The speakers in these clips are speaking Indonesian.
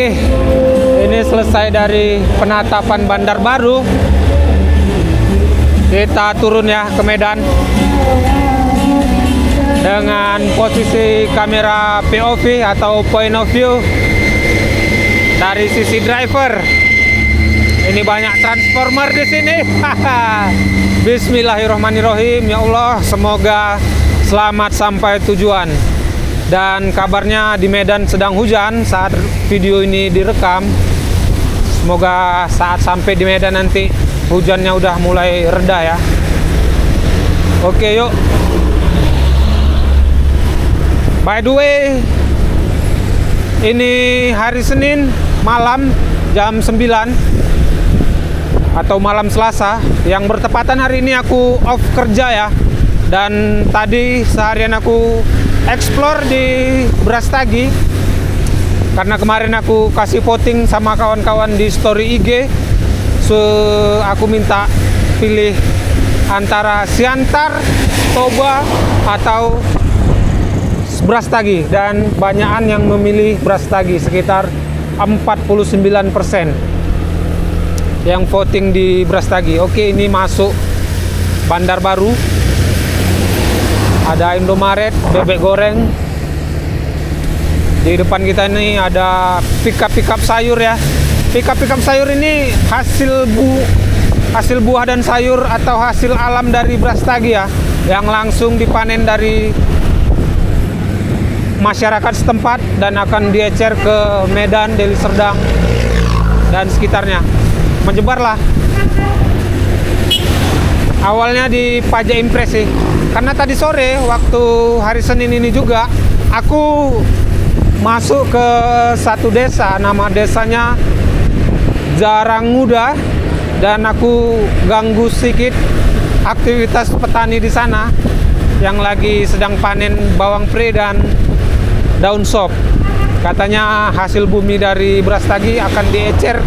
Oke, ini selesai dari penatapan Bandar Baru. Kita turun ya ke Medan dengan posisi kamera POV atau point of view dari sisi driver. Ini banyak transformer di sini. Bismillahirrahmanirrahim. Ya Allah, semoga selamat sampai tujuan. Dan kabarnya di Medan sedang hujan saat video ini direkam. Semoga saat sampai di Medan nanti hujannya udah mulai reda ya. Oke, yuk. By the way, ini hari Senin malam jam 9 atau malam Selasa, yang bertepatan hari ini aku off kerja ya. Dan tadi seharian aku explore di Brastagi karena kemarin aku kasih voting sama kawan-kawan di story IG. So, aku minta pilih antara Siantar, Toba atau Brastagi, dan banyakan yang memilih Brastagi, sekitar 49% yang voting di Brastagi. Oke, ini masuk Bandar Baru. Ada Indomaret, bebek goreng. Di depan kita ini ada pickup sayur ya. Pickup sayur ini hasil buah dan sayur atau hasil alam dari Brastagi ya, yang langsung dipanen dari masyarakat setempat dan akan diecer ke Medan, Deli Serdang dan sekitarnya. Menyebarlah. Awalnya di Pajak Impres sih. Karena tadi sore waktu hari Senin ini juga aku masuk ke satu desa, nama desanya Jarang Muda, dan aku ganggu sedikit aktivitas petani di sana yang lagi sedang panen bawang pre dan daun sop. Katanya hasil bumi dari Brastagi akan diecer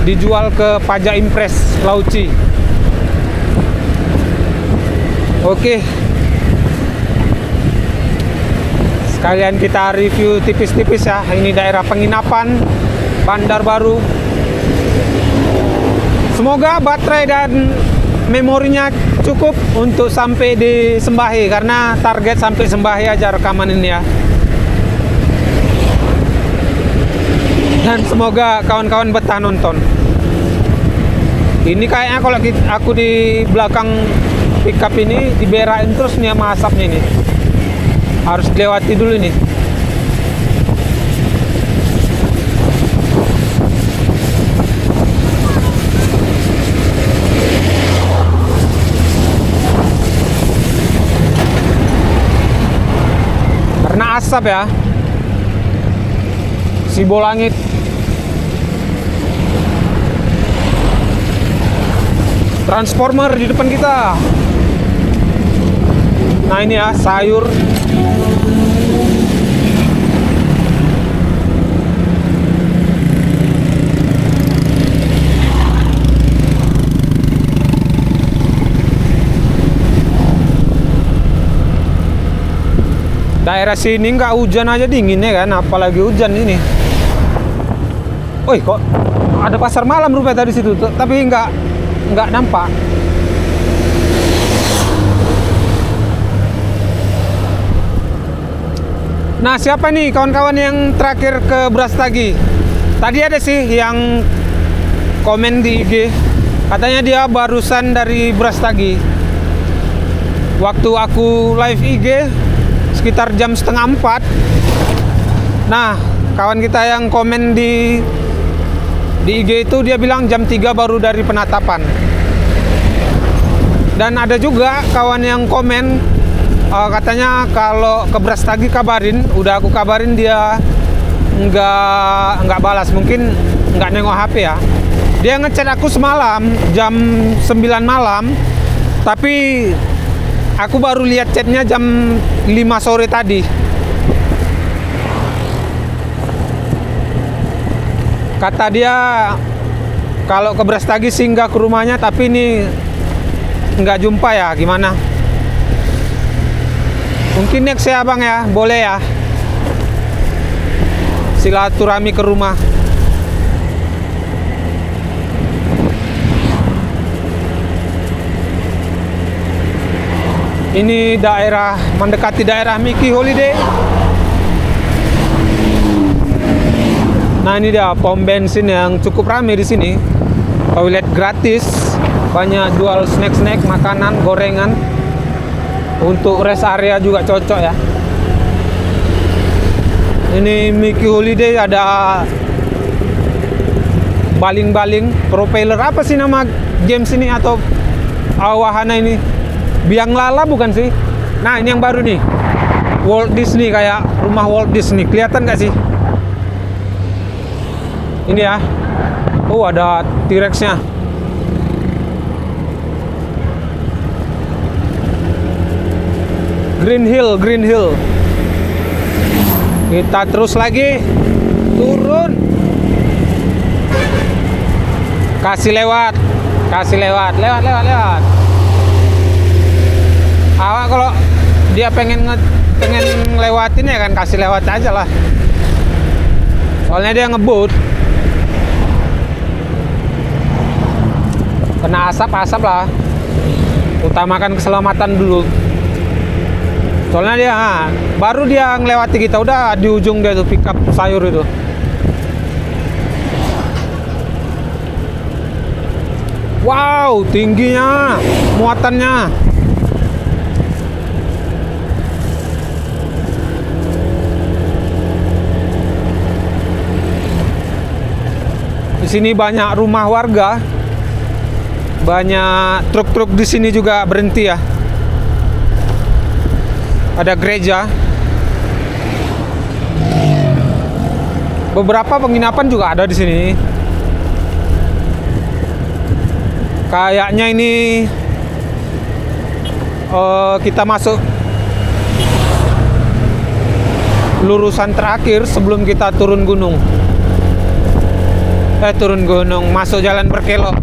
dijual ke Pajak Impres Lauci. Oke, sekalian kita review tipis-tipis ya. Ini daerah penginapan Bandar Baru. Semoga baterai dan memorinya cukup untuk sampai di Sembahi, karena target sampai Sembahi aja rekaman ini ya. Dan semoga kawan-kawan betah nonton. Ini kayaknya kalau aku di belakang pickup ini diberain terus nih sama asapnya ini. Harus dilewati dulu nih. Karena asap ya. Sibolangit. Transformer di depan kita. Nah ini ya, sayur. Daerah sini nggak hujan aja dingin ya kan, apalagi hujan ini. Woi, kok ada pasar malam rupanya tadi situ, tapi nggak nampak. Nah, siapa nih kawan-kawan yang terakhir ke Brastagi? Tadi ada sih yang komen di IG, katanya dia barusan dari Brastagi. Waktu aku live IG sekitar jam 3:30. Nah, kawan kita yang komen di IG itu dia bilang jam 3 baru dari penatapan. Dan ada juga kawan yang komen katanya kalau ke Brastagi kabarin, udah aku kabarin dia nggak balas, mungkin nggak nengok HP ya. Dia ngechat aku semalam jam 9 malam, tapi aku baru lihat chatnya jam 5 sore tadi. Kata dia kalau ke Brastagi singgah ke rumahnya, tapi ini nggak jumpa ya, gimana? Mungkin next ya bang ya, boleh ya. silaturahmi ke rumah. Ini daerah mendekati daerah Mickey Holiday. Nah, ini dia pom bensin yang cukup ramai di sini. Toilet gratis, banyak jual snack-snack, makanan, gorengan. Untuk rest area juga cocok ya. Ini Mickey Holiday, ada baling-baling, propeller. Apa sih nama games ini atau wahana ini? Biang lala bukan sih? Nah, ini yang baru nih, Walt Disney, kayak rumah Walt Disney. Kelihatan nggak sih? Ini ya. Oh, ada T-Rex-nya. Green Hill. Kita terus lagi turun. Kasih lewat. Awak kalau dia pengen lewatin ya kan kasih lewat aja lah. Soalnya dia ngebut. Kena asap lah. Utamakan keselamatan dulu. Soalnya dia baru dia ngelewati kita, udah di ujung dia tuh pickup sayur itu. Wow, tingginya, muatannya. Di sini banyak rumah warga, banyak truk-truk di sini juga berhenti ya. Ada gereja, beberapa penginapan juga ada di sini. Kayaknya ini kita masuk lurusan terakhir sebelum kita turun gunung. Masuk jalan berkelok.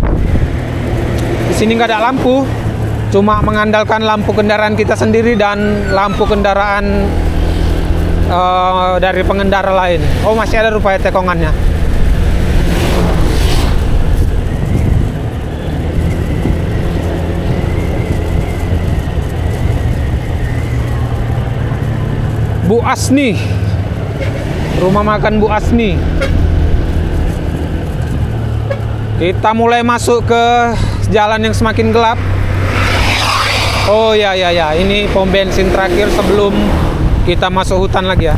Di sini nggak ada lampu, cuma mengandalkan lampu kendaraan kita sendiri dan lampu kendaraan dari pengendara lain. Oh, masih ada rupanya tekongannya. Bu Asni, rumah makan Bu Asni. Kita mulai masuk ke jalan yang semakin gelap. Oh ya, ini pom bensin terakhir sebelum kita masuk hutan lagi ya.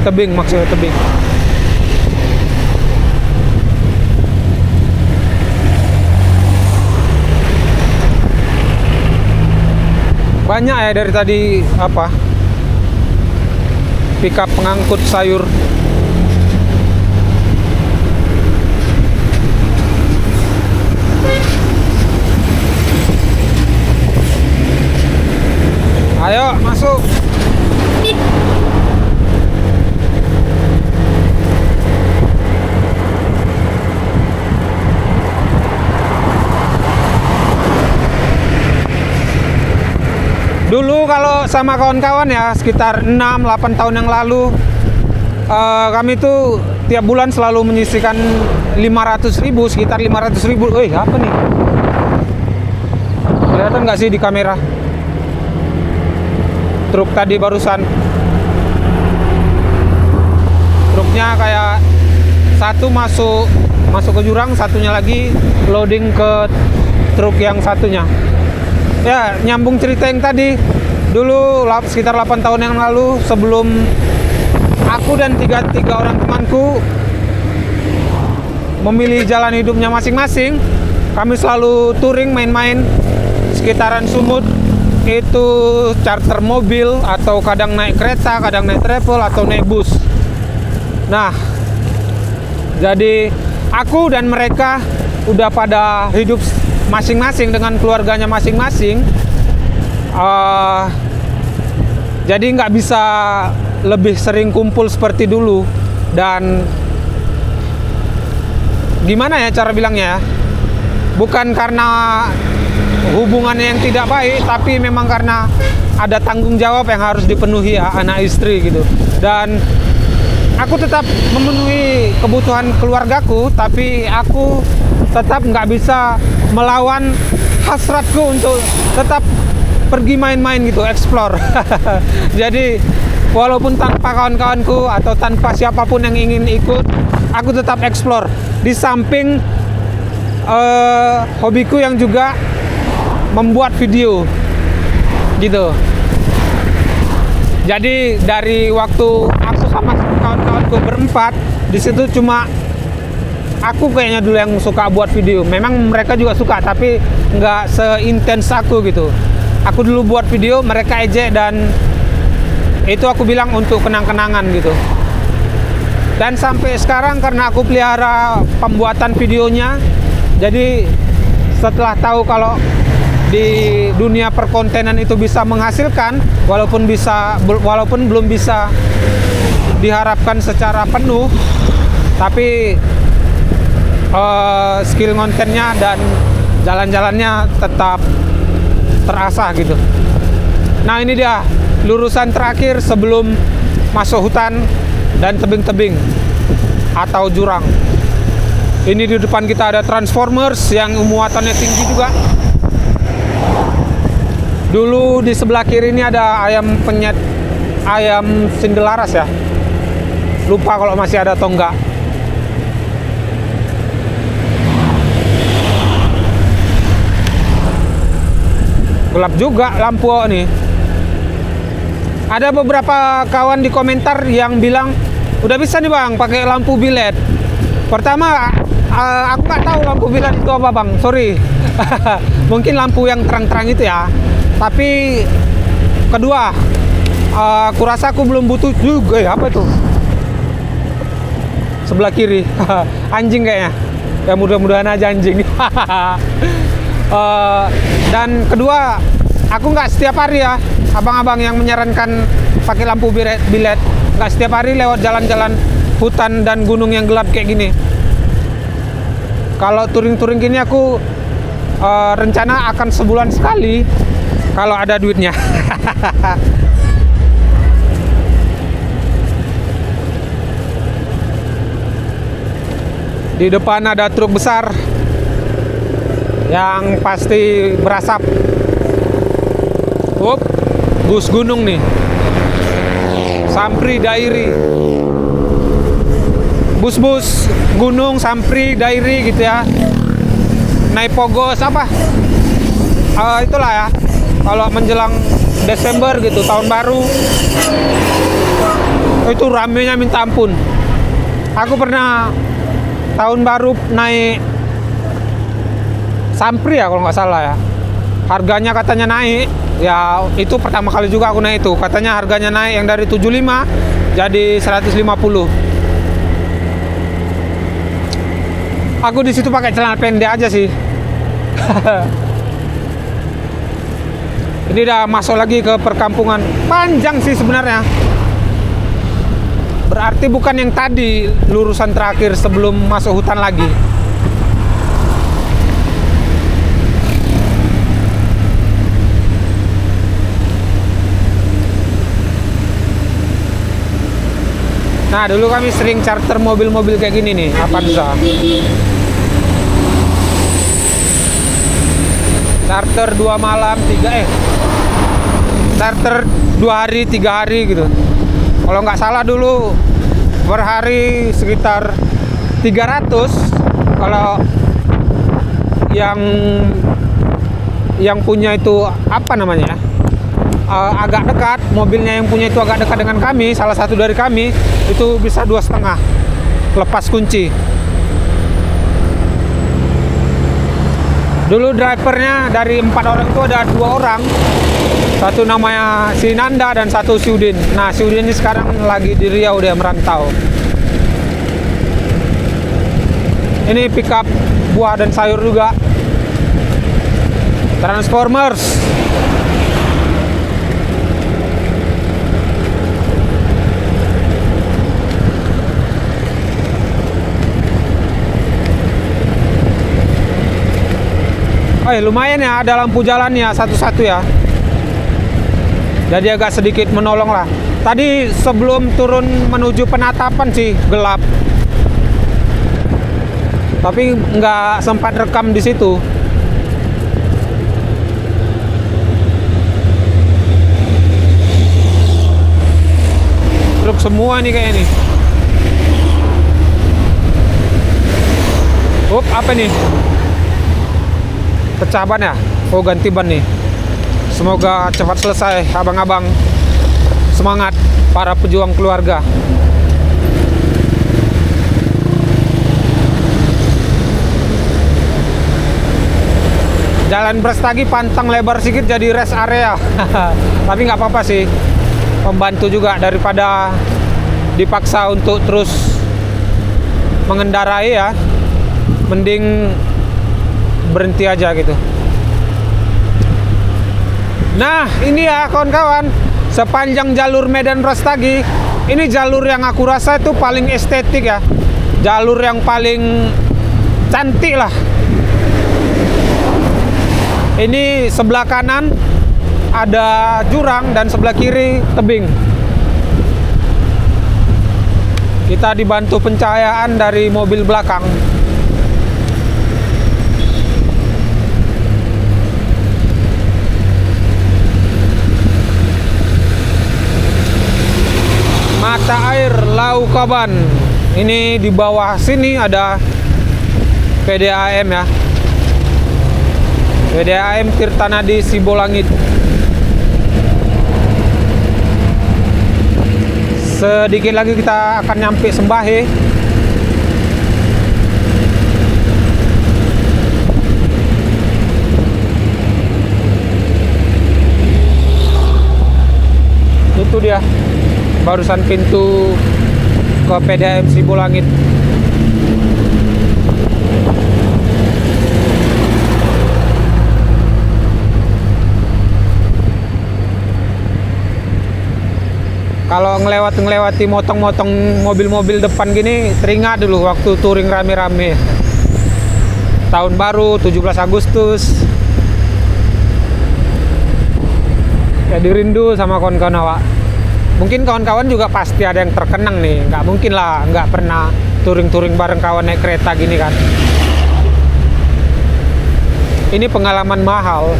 Tebing, maksudnya tebing. Banyak ya dari tadi pickup pengangkut sayur. Ayo masuk. Dulu kalau sama kawan-kawan ya sekitar 6-8 tahun yang lalu, kami tuh tiap bulan selalu menyisihkan 500.000, sekitar 500.000. Apa nih? Kelihatan nggak sih di kamera? Truk tadi barusan. Truknya kayak satu masuk ke jurang, satunya lagi loading ke truk yang satunya. Ya, nyambung cerita yang tadi. Dulu sekitar 8 tahun yang lalu, sebelum aku dan tiga orang temanku memilih jalan hidupnya masing-masing, kami selalu touring, main-main sekitaran Sumut. Itu charter mobil, atau kadang naik kereta, kadang naik travel, atau naik bus. Nah, jadi aku dan mereka udah pada hidup masing-masing dengan keluarganya masing-masing. Jadi nggak bisa lebih sering kumpul seperti dulu. Dan gimana ya cara bilangnya ya, bukan karena hubungannya yang tidak baik, tapi memang karena ada tanggung jawab yang harus dipenuhi ya, anak istri gitu. Dan aku tetap memenuhi kebutuhan keluargaku, tapi aku tetap nggak bisa melawan hasratku untuk tetap pergi main-main gitu, explore. Jadi walaupun tanpa kawan-kawanku atau tanpa siapapun yang ingin ikut, aku tetap explore. Di samping hobiku yang juga membuat video gitu. Jadi dari waktu aku sama kawan-kawanku berempat, di situ cuma aku kayaknya dulu yang suka buat video. Memang mereka juga suka, tapi nggak seintens aku gitu. Aku dulu buat video, mereka ejek, dan itu aku bilang untuk kenang-kenangan gitu. Dan sampai sekarang karena aku pelihara pembuatan videonya, jadi setelah tahu kalau di dunia perkontenan itu bisa menghasilkan, walaupun belum bisa diharapkan secara penuh, tapi skill kontennya dan jalan-jalannya tetap terasah gitu. Nah, ini dia lurusan terakhir sebelum masuk hutan dan tebing-tebing atau jurang. Ini di depan kita ada Transformers yang muatannya tinggi juga. Dulu di sebelah kiri ini ada ayam penyet, ayam sindelaras ya. Lupa kalau masih ada atau enggak. Gelap juga lampu nih. Ada beberapa kawan di komentar yang bilang, udah bisa nih bang pakai lampu bilet. Pertama, aku nggak tahu lampu bilet itu apa bang, sorry. Mungkin lampu yang terang-terang itu ya. Tapi kedua, aku rasa aku belum butuh juga ya. Apa itu? Sebelah kiri, anjing kayaknya. Ya mudah-mudahan aja anjing. Dan kedua, aku nggak setiap hari ya, abang-abang yang menyarankan pakai lampu bilet, nggak setiap hari lewat jalan-jalan hutan dan gunung yang gelap kayak gini. Kalau touring-touring gini aku rencana akan sebulan sekali kalau ada duitnya. Di depan ada truk besar yang pasti berasap. Bus gunung nih, Sampri Dairi. Bus-bus gunung Sampri Dairi gitu ya. Naik Pogos apa? Itulah ya. Kalau menjelang Desember gitu, tahun baru, itu ramenya minta ampun. Aku pernah tahun baru naik Sampri ya kalau nggak salah ya. Harganya katanya naik. Ya itu pertama kali juga aku naik itu. Katanya harganya naik yang dari 75 jadi 150. Aku di situ pakai celana pendek aja sih. Ini udah masuk lagi ke perkampungan. Panjang sih sebenarnya. Berarti bukan yang tadi lurusan terakhir sebelum masuk hutan lagi. Nah, dulu kami sering charter mobil-mobil kayak gini nih, Avanza. Charter 2 malam, charter 2 hari, 3 hari gitu. Kalau nggak salah dulu per hari sekitar 300. Kalau yang punya itu apa namanya ya? Agak dekat, mobilnya yang punya itu agak dekat dengan kami, salah satu dari kami itu bisa 2,5 lepas kunci. Dulu drivernya dari 4 orang itu ada 2 orang, satu namanya si Nanda dan satu si Udin. Nah, si Udin ini sekarang lagi di Riau, dia merantau. Ini pickup buah dan sayur juga, Transformers. Lumayan ya, ada lampu jalannya satu-satu ya. Jadi agak sedikit menolong lah. Tadi sebelum turun menuju penatapan sih gelap. Tapi nggak sempat rekam di situ. Truk semua nih kayak ini. Apa nih? Pecah ban ya? Oh, ganti ban nih. Semoga cepat selesai, abang-abang. Semangat para pejuang keluarga. Jalan Brastagi pantang lebar sedikit jadi rest area. Tapi nggak apa-apa sih. Membantu juga daripada dipaksa untuk terus mengendarai ya. Mending berhenti aja gitu. Nah, ini ya kawan-kawan, sepanjang jalur Medan Brastagi, ini jalur yang aku rasa itu paling estetik ya. Jalur yang paling cantik lah. Ini sebelah kanan ada jurang dan sebelah kiri tebing. Kita dibantu pencahayaan dari mobil belakang. Mata air Laukaban. Ini di bawah sini ada PDAM ya. PDAM Tirtanadi Sibolangit. Sedikit lagi kita akan nyampe Sembahe. Itu dia. Barusan pintu ke PDAM Sibolangit. Kalau ngelewati motong-motong mobil-mobil depan gini, teringat dulu waktu touring rame-rame. Tahun baru 17 Agustus. Jadi rindu sama kawan-kawan awak. Mungkin kawan-kawan juga pasti ada yang terkenang nih. Nggak mungkin lah nggak pernah touring-touring bareng kawan naik kereta gini kan. Ini pengalaman mahal.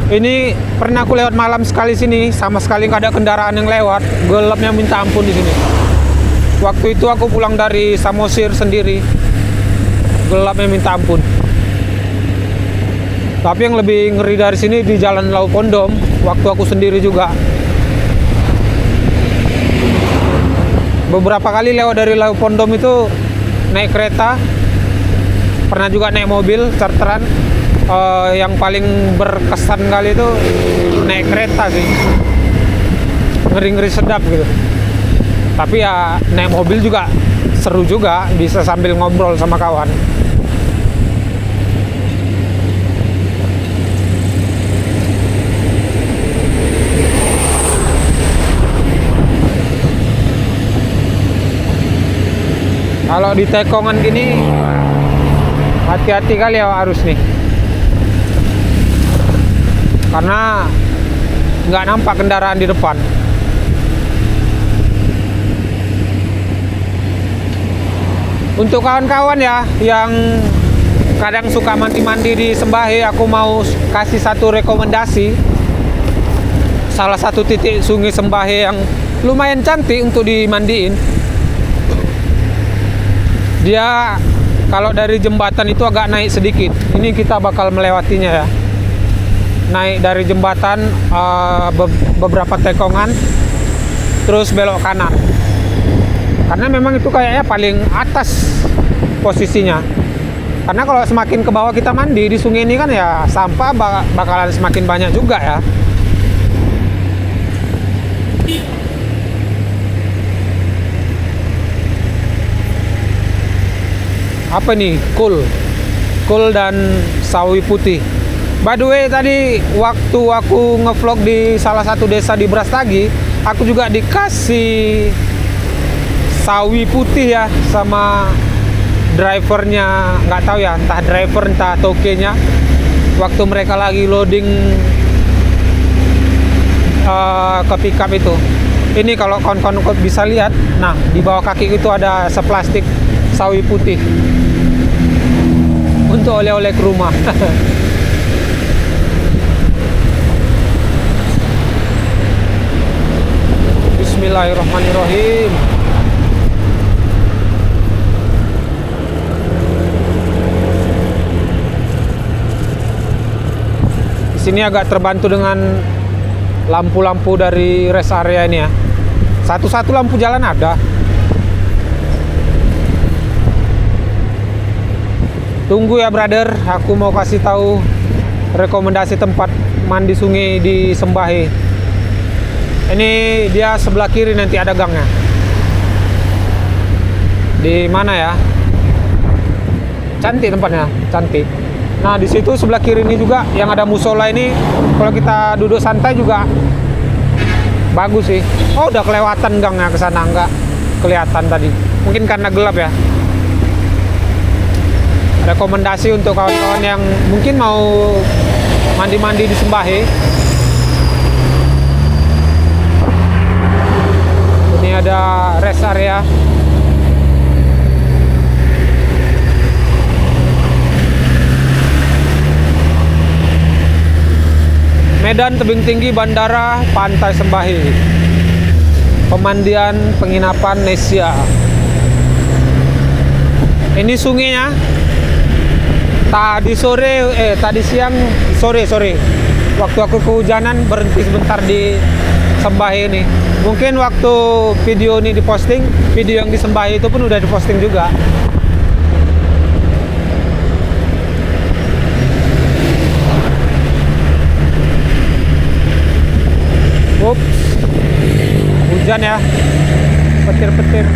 Ini pernah aku lewat malam sekali sini, sama sekali nggak ada kendaraan yang lewat, gelapnya minta ampun di sini. Waktu itu aku pulang dari Samosir sendiri, gelapnya minta ampun. Tapi yang lebih ngeri dari sini di Jalan Laupondom, waktu aku sendiri juga. Beberapa kali lewat dari Laupondom itu naik kereta, pernah juga naik mobil charteran. Yang paling berkesan kali itu naik kereta sih, ngeri-ngeri sedap gitu. Tapi ya naik mobil juga seru juga, bisa sambil ngobrol sama kawan. Kalau di tekongan gini hati-hati kali ya arus nih, karena nggak nampak kendaraan di depan. Untuk kawan-kawan ya yang kadang suka mandi-mandi di Sembahe, aku mau kasih satu rekomendasi. Salah satu titik sungai Sembahe yang lumayan cantik untuk dimandiin. Dia kalau dari jembatan itu agak naik sedikit. Ini kita bakal melewatinya ya. Naik dari jembatan beberapa tekongan, terus belok kanan. Karena memang itu kayaknya paling atas posisinya. Karena kalau semakin ke bawah kita mandi di sungai ini kan ya sampah bakalan semakin banyak juga ya. apa nih, kul dan sawi putih. By the way, tadi waktu aku ngevlog di salah satu desa di Brastagi, aku juga dikasih sawi putih ya sama drivernya, nggak tahu ya, entah driver entah tokenya, waktu mereka lagi loading ke pickup itu. Ini kalau kawan-kawan bisa lihat, nah di bawah kaki itu ada seplastik sawi putih untuk oleh-oleh ke rumah. Bismillahirrahmanirrahim. Di sini agak terbantu dengan lampu-lampu dari rest area ini ya. Satu-satu lampu jalan ada. Tunggu ya brother, aku mau kasih tahu rekomendasi tempat mandi sungai di Sembahe. Ini dia sebelah kiri, nanti ada gangnya. Di mana ya? Cantik tempatnya, cantik. Nah di situ sebelah kiri ini juga yang ada musola ini, kalau kita duduk santai juga bagus sih. Oh udah kelewatan gangnya ke sana, nggak kelihatan tadi. Mungkin karena gelap ya. Rekomendasi untuk kawan-kawan yang mungkin mau mandi-mandi di Sembahe. Ini ada rest area. Medan tebing tinggi bandara Pantai Sembahe. Pemandian penginapan Nesia. Ini sungainya. Tadi siang sore waktu aku kehujanan berhenti sebentar di Sembahe ini. Mungkin waktu video ini diposting, video yang di Sembahe itu pun udah diposting juga. Ups, hujan ya, petir-petir.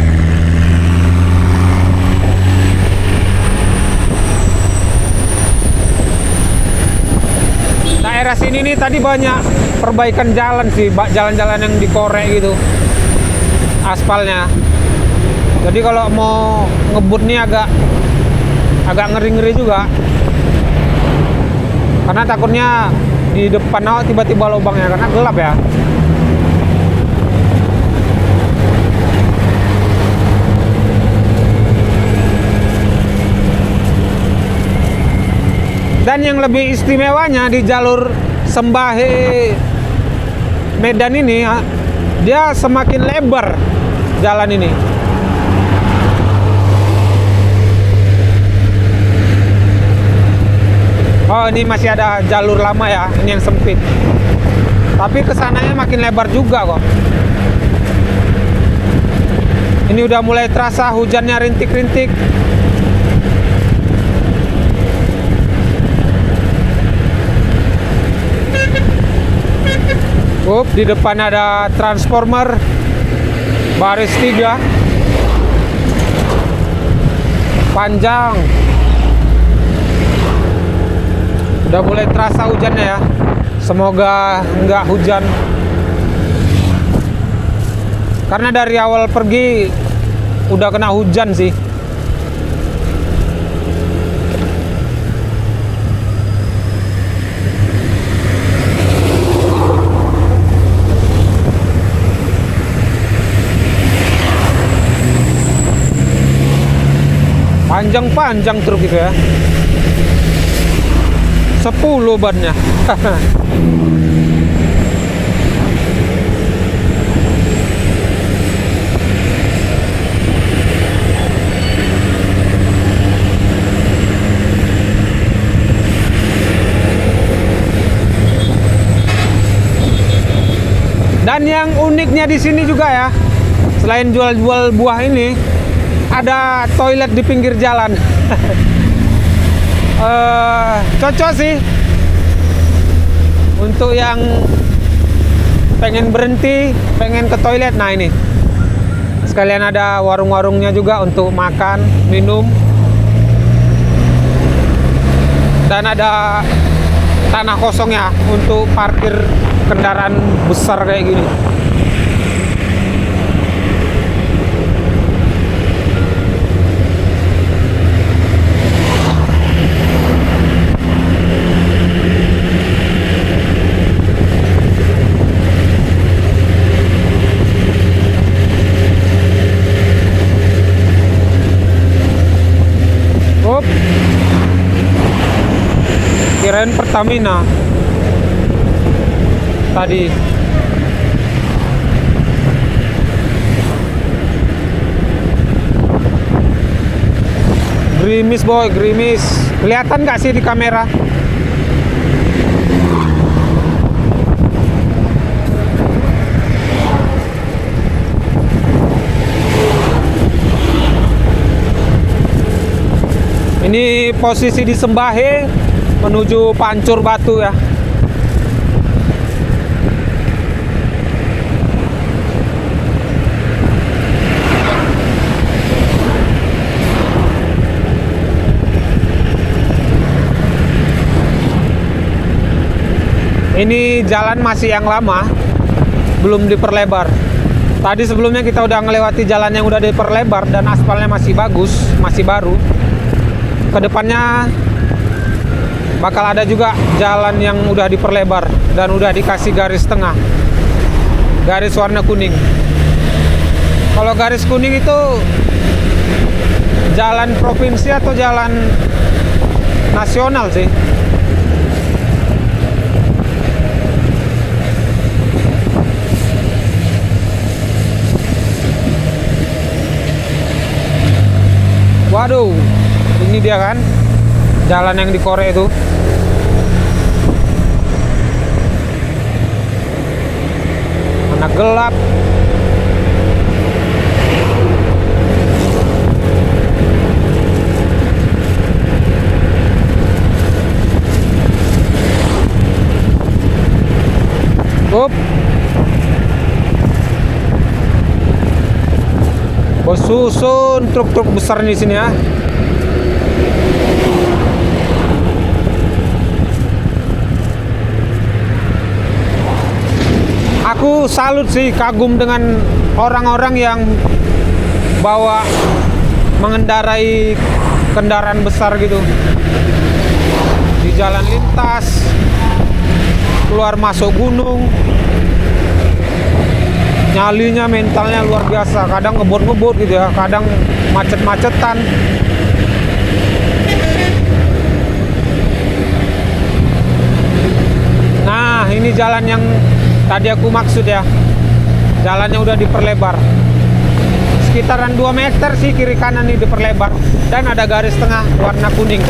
Daerah sini nih tadi banyak perbaikan jalan sih, jalan-jalan yang dikorek gitu, aspalnya. Jadi kalau mau ngebut nih agak ngeri-ngeri juga, karena takutnya di depan awak tiba-tiba lubangnya karena gelap ya. Dan yang lebih istimewanya di jalur Sembahe Medan ini, dia semakin lebar jalan ini. Oh ini masih ada jalur lama ya, ini yang sempit. Tapi kesananya makin lebar juga kok. Ini udah mulai terasa hujannya rintik-rintik. Di depan ada transformer baris 3 panjang. Udah mulai terasa hujannya ya. Semoga nggak hujan, karena dari awal pergi udah kena hujan sih. Panjang-panjang truk gitu ya, 10 bannya. Dan yang uniknya di sini juga ya, selain jual-jual buah ini, ada toilet di pinggir jalan. Cocok sih untuk yang pengen berhenti, pengen ke toilet. Nah ini sekalian ada warung-warungnya juga untuk makan, minum. dan ada tanah kosong ya untuk parkir kendaraan besar kayak gini. Kirain Pertamina tadi. Gerimis boy, gerimis. Kelihatan nggak sih di kamera? Ini posisi di Sembahe menuju Pancur Batu ya. Ini jalan masih yang lama, belum diperlebar. Tadi sebelumnya kita udah ngelewati jalan yang udah diperlebar dan aspalnya masih bagus, masih baru. Kedepannya bakal ada juga jalan yang udah diperlebar dan udah dikasih garis tengah, garis warna kuning. Kalau garis kuning itu jalan provinsi atau jalan nasional sih? Waduh, ini dia kan jalan yang dikorek itu. Mana gelap. Up. Susun truk-truk besar di sini ya. Aku salut sih, kagum dengan orang-orang yang mengendarai kendaraan besar gitu di jalan lintas, keluar masuk gunung. Nyalinya, mentalnya luar biasa. Kadang ngebut-ngebut gitu ya, kadang macet-macetan. Nah, ini jalan yang tadi aku maksud ya. Jalannya udah diperlebar. Sekitaran 2 meter sih kiri kanan ini diperlebar. Dan ada garis tengah warna kuning.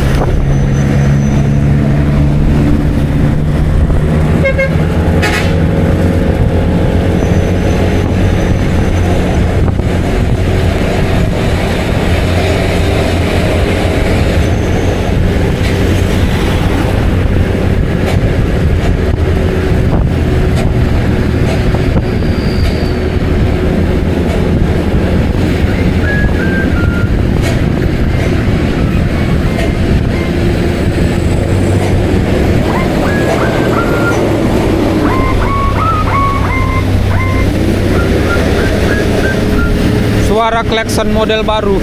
Suara klakson model baru.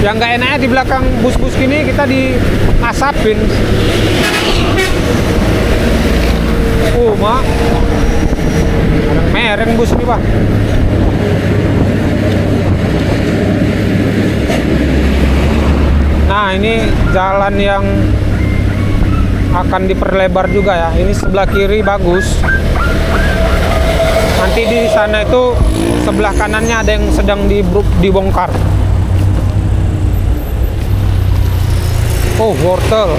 Yang nggak enaknya di belakang bus-bus gini kita diasapin. Mak, mereng bus ini pak. Nah, ini jalan yang akan diperlebar juga ya. Ini sebelah kiri bagus. Nanti di sana itu sebelah kanannya ada yang sedang dibongkar. Oh, wortel.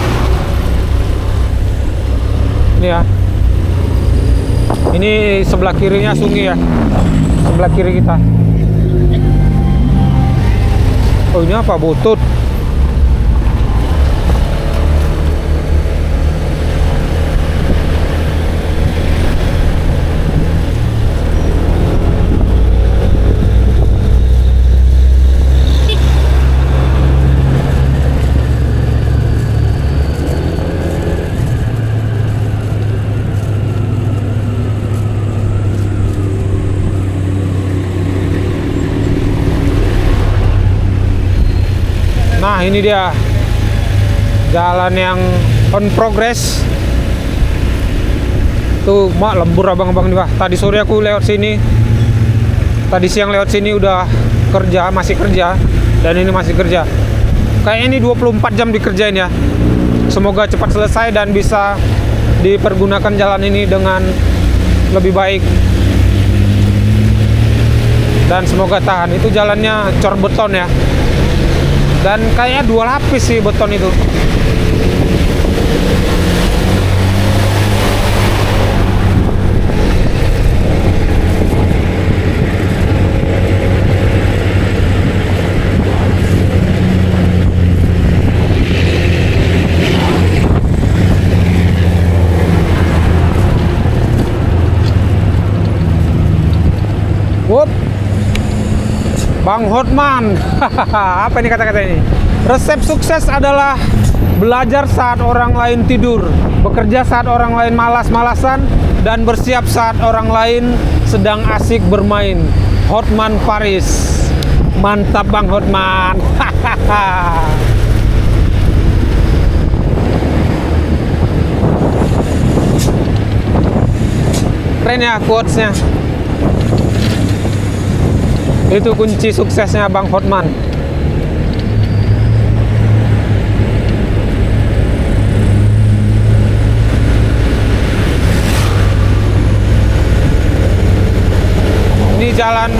Ini ya. Ini sebelah kirinya sungai ya. Sebelah kiri kita. Oh, ini apa? Butut. Nah, ini dia jalan yang on progress. Tuh, mak lembur abang-abang nih, Pak. Tadi sore aku lewat sini. Tadi siang lewat sini udah kerja, masih kerja. Dan ini masih kerja. Kayak ini 24 jam dikerjain ya. Semoga cepat selesai dan bisa dipergunakan jalan ini dengan lebih baik. Dan semoga tahan. Itu jalannya cor beton ya. Dan kayaknya 2 lapis sih beton itu. Wup. Bang Hotman. Apa ini kata-kata ini? Resep sukses adalah belajar saat orang lain tidur, bekerja saat orang lain malas-malasan, dan bersiap saat orang lain sedang asik bermain. Hotman Paris. Mantap Bang Hotman. Keren ya quotes-nya. Itu kunci suksesnya Bang Hotman. Ini jalan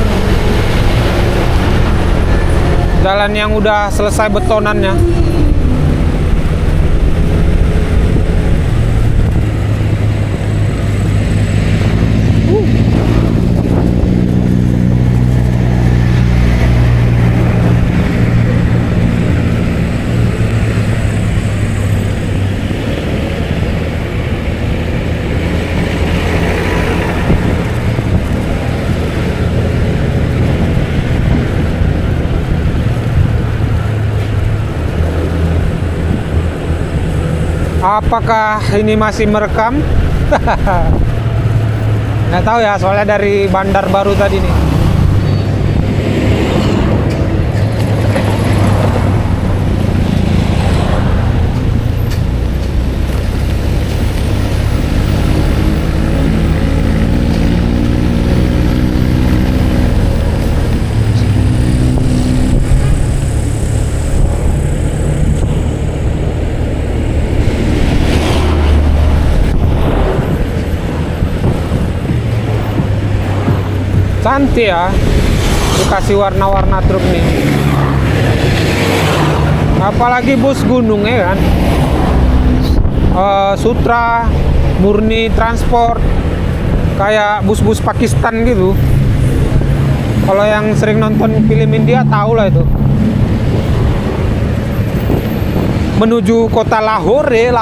yang udah selesai betonannya. Apakah ini masih merekam? Nggak tahu ya, soalnya dari bandar baru tadi nih. Cantik ya, dikasih warna-warna truk nih. Apalagi bus gunung ya kan. Sutra, murni transport, kayak bus-bus Pakistan gitu. Kalau yang sering nonton film India tahu lah itu. Menuju kota Lahore.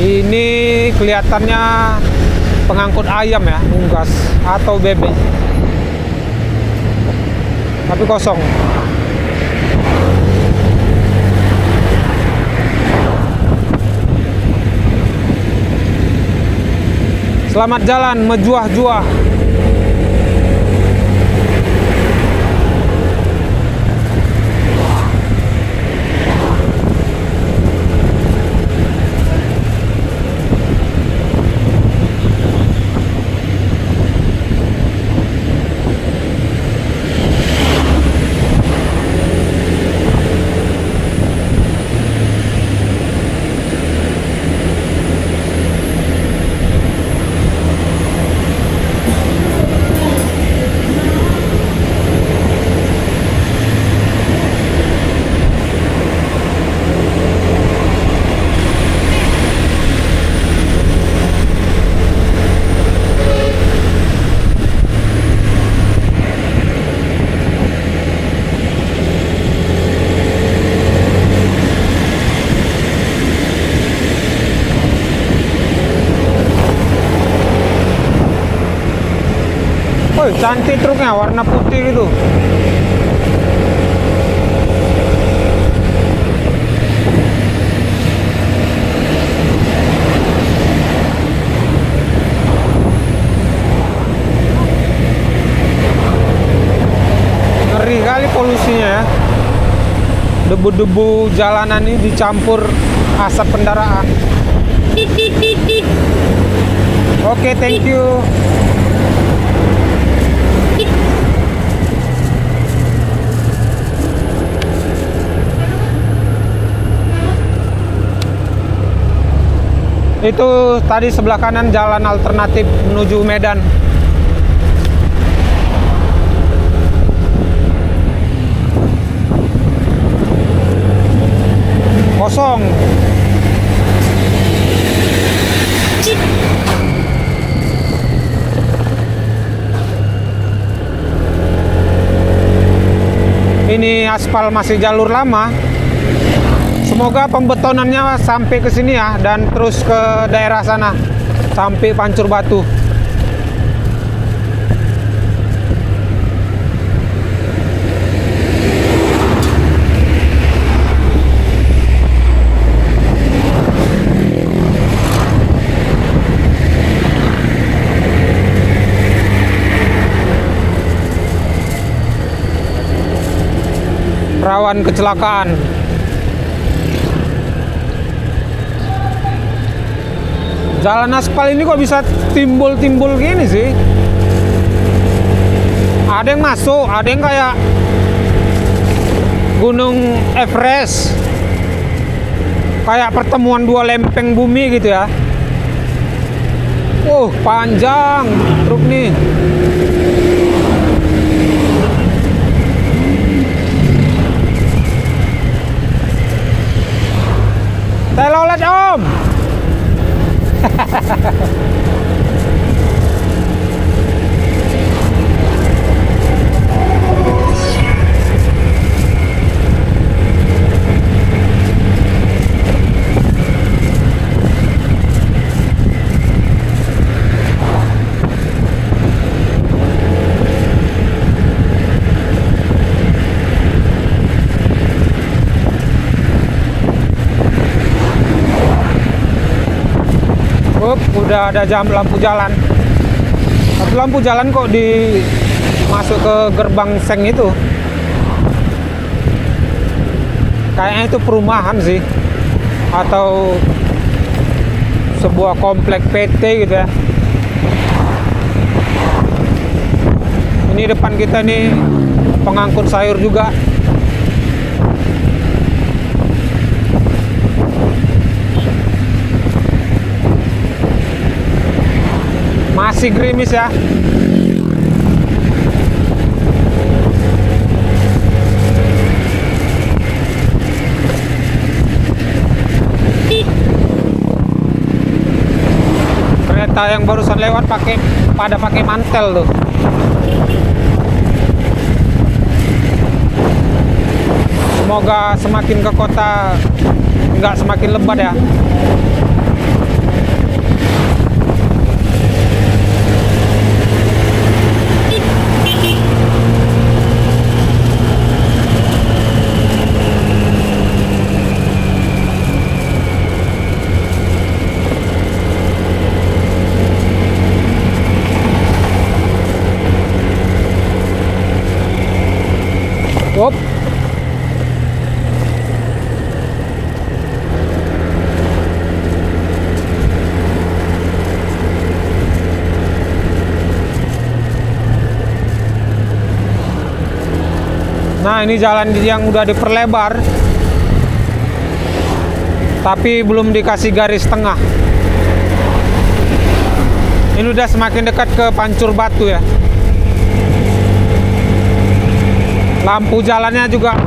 Ini kelihatannya pengangkut ayam ya, unggas atau bebek, tapi kosong. Selamat jalan mejuah-juah. Oh, cantik truknya, warna putih gitu. Ngeri kali polusinya ya. Debu-debu jalanan ini dicampur asap kendaraan. Oke, thank you. Itu tadi sebelah kanan jalan alternatif menuju Medan. Kosong. Ini aspal masih jalur lama. Semoga pembetonannya sampai ke sini ya, dan terus ke daerah sana sampai Pancur Batu. Rawan kecelakaan. Jalan aspal ini kok bisa timbul-timbul gini sih? Ada yang masuk, ada yang kayak Gunung Everest, kayak pertemuan dua lempeng bumi gitu ya. Panjang truk nih. Telolet om. Udah ada jam lampu jalan. Tapi lampu jalan kok di masuk ke gerbang seng itu. Kayaknya itu perumahan sih, atau sebuah komplek PT gitu ya. Ini depan kita nih pengangkut sayur juga. Masih gerimis ya. Kereta yang barusan lewat pada pakai mantel tuh. Semoga semakin ke kota nggak semakin lebat ya. Wop. Nah, ini jalan yang udah diperlebar, tapi belum dikasih garis tengah. Ini udah semakin dekat ke Pancur Batu ya. Lampu jalannya juga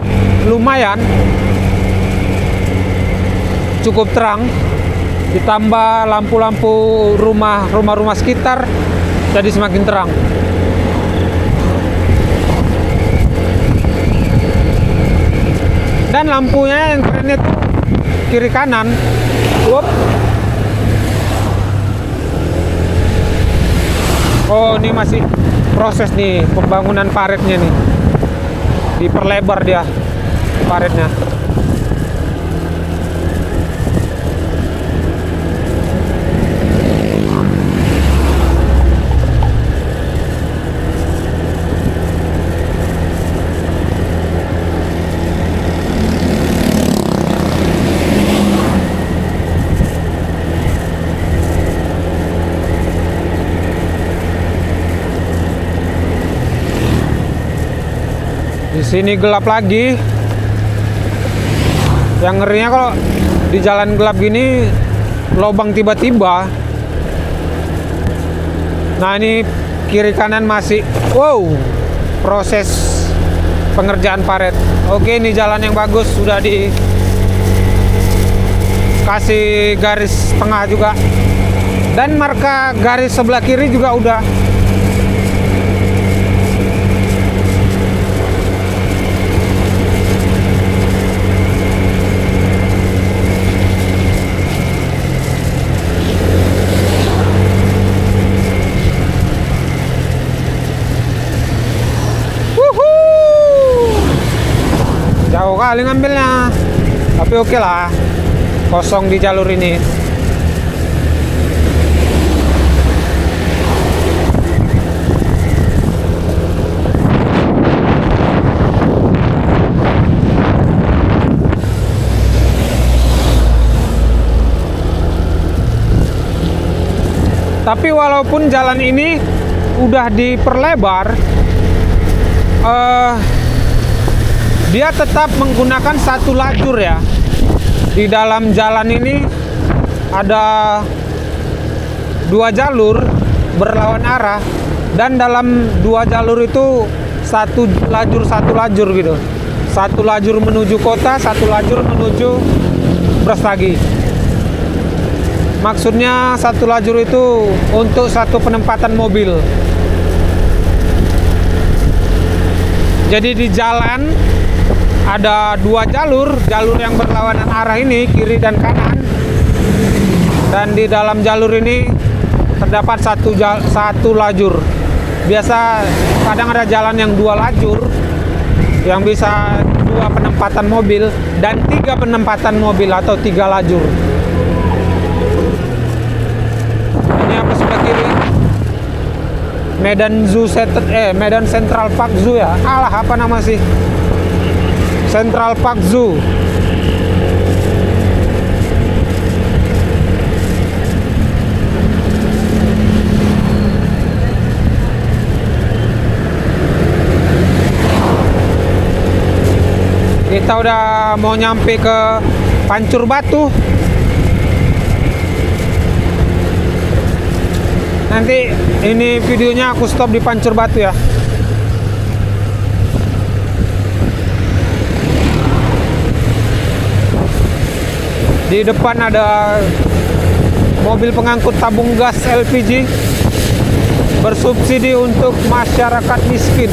lumayan, cukup terang. Ditambah lampu-lampu rumah-rumah sekitar, jadi semakin terang. Dan lampunya yang keren itu kiri kanan. Oh, ini masih proses nih pembangunan paretnya nih, diperlebar dia paretnya. Di sini gelap lagi. Yang ngerinya kalau di jalan gelap gini lobang tiba-tiba. Nah, ini kiri kanan masih proses pengerjaan paret. Oke, ini jalan yang bagus, sudah dikasih garis tengah juga. Dan marka garis sebelah kiri juga udah. Jauh kali ngambilnya, tapi oke lah, kosong di jalur ini. Tapi walaupun jalan ini udah diperlebar, dia tetap menggunakan satu lajur ya. Di dalam jalan ini ada 2 jalur berlawan arah, dan dalam 2 jalur itu satu lajur gitu. Satu lajur menuju kota, satu lajur menuju Brastagi. Maksudnya satu lajur itu untuk satu penempatan mobil. Jadi di jalan ada 2 jalur yang berlawanan arah ini, kiri dan kanan. Dan di dalam jalur ini terdapat satu lajur. Biasa kadang ada jalan yang 2 lajur, yang bisa 2 penempatan mobil dan 3 penempatan mobil atau 3 lajur. Ini apa sebelah kiri? Medan Central Park Zoo ya. Alah, apa nama sih? Central Park Zoo. Kita udah mau nyampe ke Pancur Batu. Nanti ini videonya aku stop di Pancur Batu ya. Di depan ada mobil pengangkut tabung gas LPG bersubsidi untuk masyarakat miskin.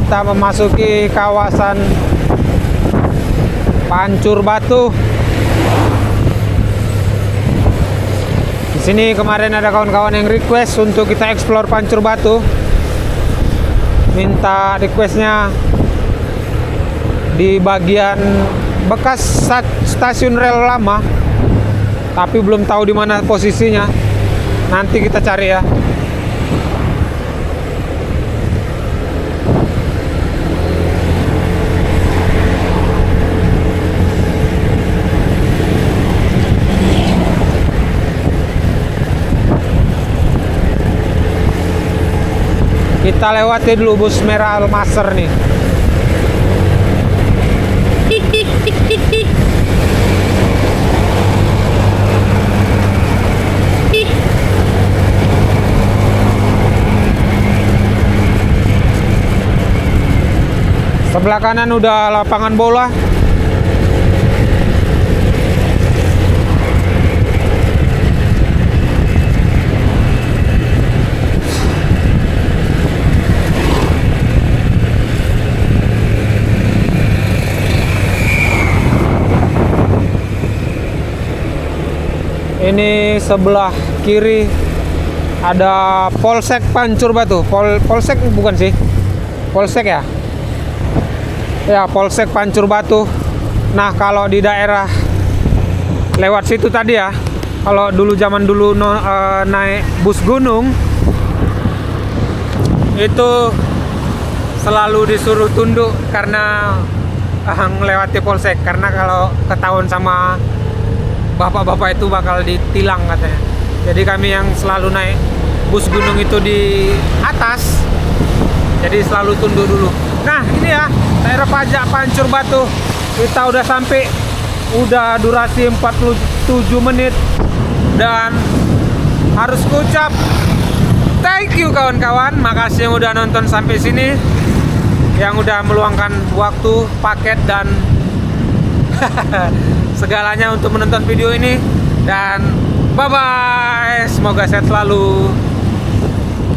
Kita memasuki kawasan Pancur Batu. Di sini kemarin ada kawan-kawan yang request untuk kita explore Pancur Batu. Minta requestnya di bagian bekas stasiun rel lama, tapi belum tahu di mana posisinya. Nanti kita cari ya. Kita lewati dulu bus merah Almaser nih. Sebelah kanan udah lapangan bola. Ini sebelah kiri ada Polsek Pancur Batu. Polsek bukan sih? Polsek ya? Ya, Polsek Pancur Batu. Nah, kalau di daerah lewat situ tadi ya, kalau dulu zaman dulu naik bus gunung itu selalu disuruh tunduk karena melewati Polsek, karena kalau ketahuan sama bapak-bapak itu bakal ditilang katanya. Jadi kami yang selalu naik bus gunung itu di atas, jadi selalu tunduk dulu. Nah, ini ya daerah pajak Pancur Batu. Kita udah sampai, udah durasi 47 menit, dan harus kucap thank you kawan-kawan. Makasih yang udah nonton sampai sini, yang udah meluangkan waktu, paket, dan segalanya untuk menonton video ini. Dan bye bye, semoga sehat selalu.